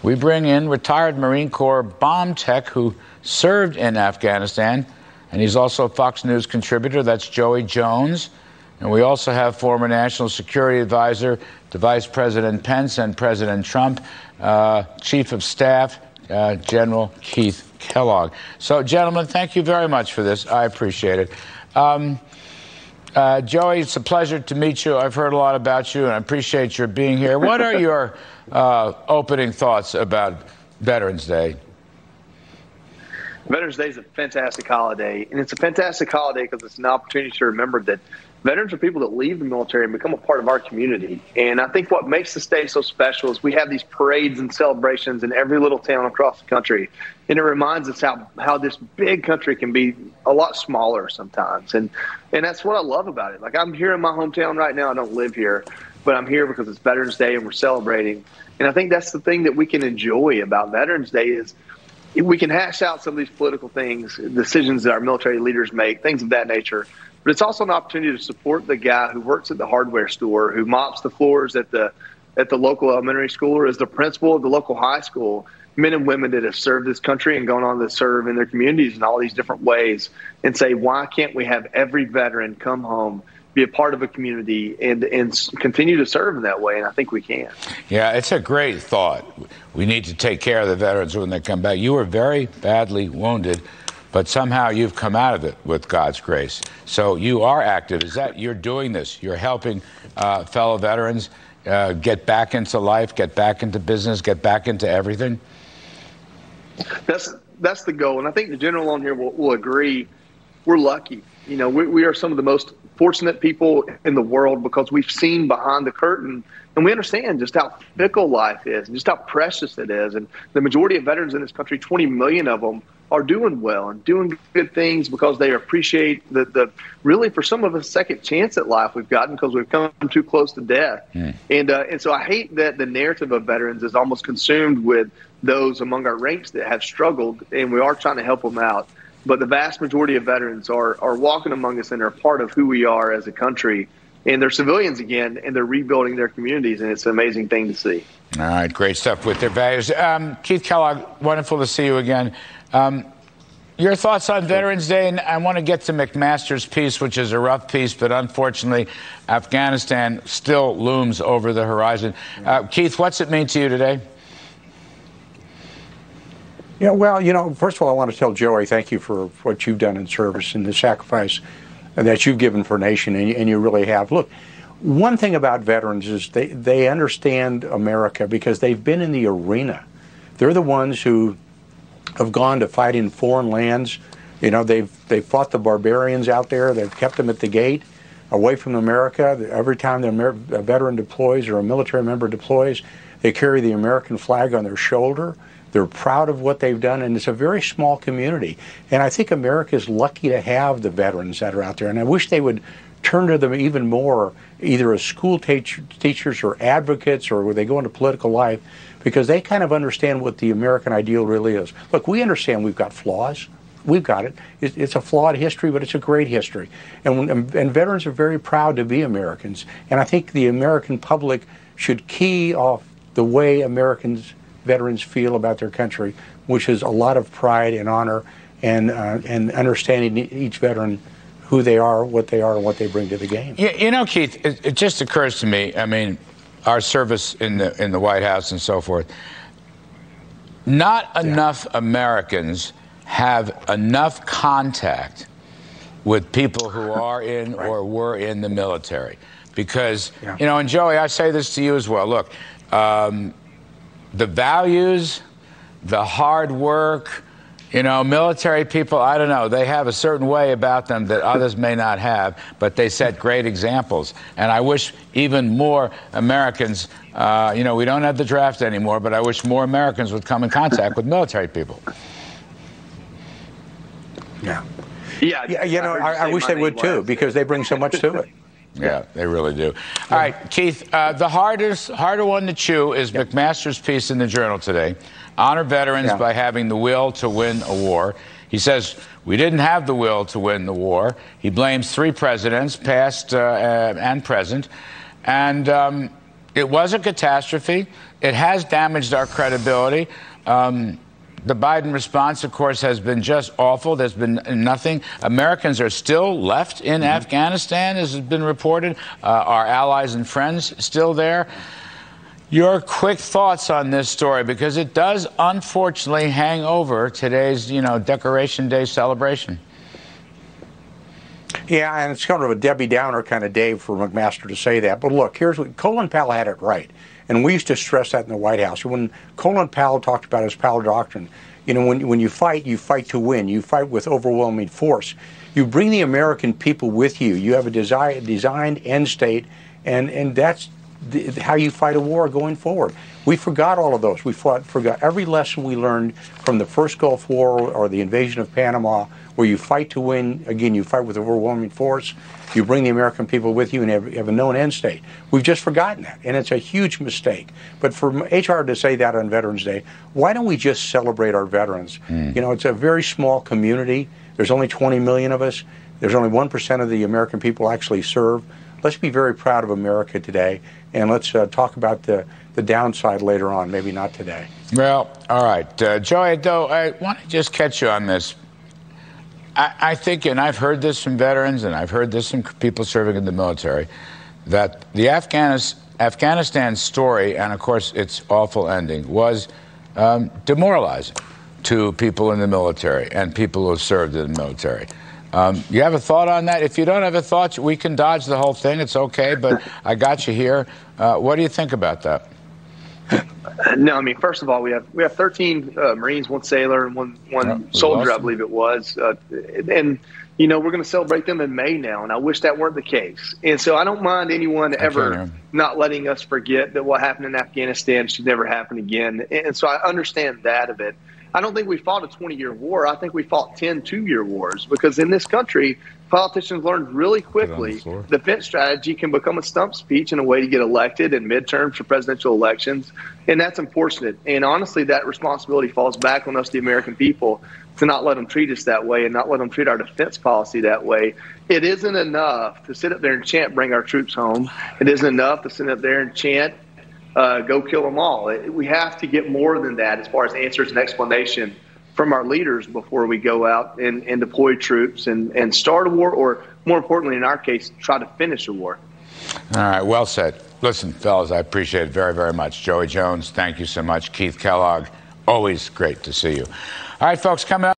we bring in retired Marine Corps bomb tech who served in Afghanistan, and he's also a Fox News contributor. That's Joey Jones. And we also have former National Security Advisor to Vice President Pence and President Trump, Chief of Staff, General Keith Kellogg. So, gentlemen, thank you very much for this. I appreciate it. Joey, it's a pleasure to meet you. I've heard a lot about you, and I appreciate your being here. What are your opening thoughts about Veterans Day? Veterans Day is a fantastic holiday, and it's a fantastic holiday because it's an opportunity to remember that veterans are people that leave the military and become a part of our community. And I think what makes this day so special is we have these parades and celebrations in every little town across the country. And it reminds us how this big country can be a lot smaller sometimes. And that's what I love about it. Like, I'm here in my hometown right now. I don't live here, but I'm here because it's Veterans Day and we're celebrating. And I think that's the thing that we can enjoy about Veterans Day is we can hash out some of these political things, decisions that our military leaders make, things of that nature. But it's also an opportunity to support the guy who works at the hardware store, who mops the floors at the local elementary school, or is the principal of the local high school. Men and women that have served this country and gone on to serve in their communities in all these different ways, and say, why can't we have every veteran come home, be a part of a community, and continue to serve in that way? And I think we can. Yeah, it's a great thought. We need to take care of the veterans when they come back. You were very badly wounded, but somehow you've come out of it with God's grace. So you are active. Is that you're doing this? You're helping fellow veterans get back into life, get back into business, get back into everything? That's the goal. And I think the general on here will agree. We're lucky. You know, we are some of the most fortunate people in the world because we've seen behind the curtain, and we understand just how fickle life is and just how precious it is. And the majority of veterans in this country, 20 million of them, are doing well and doing good things because they appreciate the really, for some of us, second chance at life we've gotten because we've come too close to death. And so I hate that the narrative of veterans is almost consumed with those among our ranks that have struggled, and we are trying to help them out. But the vast majority of veterans are walking among us and are part of who we are as a country. And they're civilians again, and they're rebuilding their communities, and it's an amazing thing to see. All right, great stuff with their values. Keith Kellogg, wonderful to see you again. Your thoughts on Veterans Day, and I want to get to McMaster's piece, which is a rough piece, but unfortunately, Afghanistan still looms over the horizon. Keith, what's it mean to you today? Yeah, well, you know, first of all, I want to tell Joey, thank you for what you've done in service and the sacrifice that you've given for a nation, and you really have. Look, one thing about veterans is they understand America because they've been in the arena. They're the ones who have gone to fight in foreign lands. You know, they've fought the barbarians out there. They've kept them at the gate, away from America. Every time a veteran deploys or a military member deploys, they carry the American flag on their shoulder. They're proud of what they've done, and it's a very small community. And I think America is lucky to have the veterans that are out there, and I wish they would turn to them even more, either as school teachers or advocates, or where they go into political life, because they kind of understand what the American ideal really is. Look, we understand we've got flaws. We've got it. It's a flawed history, but it's a great history. And veterans are very proud to be Americans. And I think the American public should key off the way veterans feel about their country, which is a lot of pride and honor, and understanding each veteran who they are, and what they bring to the game. You know, Keith, it just occurs to me, I mean, our service in the White House and so forth, not enough Americans have enough contact with people who are in or were in the military. Because, you know, and Joey, I say this to you as well, look, the values, the hard work, you know, military people, I don't know, they have a certain way about them that others may not have, but they set great examples. And I wish even more Americans, you know, we don't have the draft anymore, but I wish more Americans would come in contact with military people. Yeah, you know, I wish they would too, because they bring so much to it. Yeah, they really do. All right, Keith, the harder one to chew is McMaster's piece in the Journal today. Honor veterans by having the will to win a war. He says, we didn't have the will to win the war. He blames 3 presidents, past and present. And It was a catastrophe. It has damaged our credibility. The Biden response, of course, has been just awful. There's been nothing. Americans are still left in Afghanistan, as has been reported. Our allies and friends still there. Your quick thoughts on this story, because it does unfortunately hang over today's, Decoration Day celebration. Yeah, and it's kind of a Debbie Downer kind of day for McMaster to say that. But look, here's what Colin Powell had it right. And we used to stress that in the White House. When Colin Powell talked about his Powell doctrine, when you fight to win. You fight with overwhelming force. You bring the American people with you. You have a designed end state, and that's how you fight a war going forward. We forgot all of those. We forgot every lesson we learned from the first Gulf War or the invasion of Panama, where you fight to win. Again, you fight with overwhelming force. You bring the American people with you and have a known end state. We've just forgotten that, and it's a huge mistake. But for HR to say that on Veterans Day, why don't we just celebrate our veterans? It's a very small community. There's only 20 million of us. There's only 1% of the American people actually serve. Let's be very proud of America today, and let's talk about the downside later on, maybe not today. Well, all right. Joey, though, I want to just catch you on this. I think, and I've heard this from veterans, and I've heard this from people serving in the military, that the Afghanistan story, and of course its awful ending, was demoralizing to people in the military and people who have served in the military. You have a thought on that? If you don't have a thought, we can dodge the whole thing. It's okay, but I got you here. What do you think about that? No, I mean, first of all, we have 13 Marines, 1 sailor, and one soldier, I believe it was. And, we're going to celebrate them in May now, and I wish that weren't the case. And so I don't mind anyone ever not letting us forget that what happened in Afghanistan should never happen again. And so I understand that of it. I don't think we fought a 20-year war. I think we fought 10 two-year wars, because in this country, politicians learned really quickly defense strategy can become a stump speech and a way to get elected in midterms for presidential elections. And that's unfortunate. And honestly, that responsibility falls back on us, the American people, to not let them treat us that way and not let them treat our defense policy that way. It isn't enough to sit up there and chant, bring our troops home. It isn't enough to sit up there and chant, go kill them all. We have to get more than that as far as answers and explanation from our leaders before we go out and deploy troops and start a war, or more importantly, in our case, try to finish a war. All right, well said. Listen, fellas, I appreciate it very, very much. Joey Jones, thank you so much. Keith Kellogg, always great to see you. All right, folks, coming up.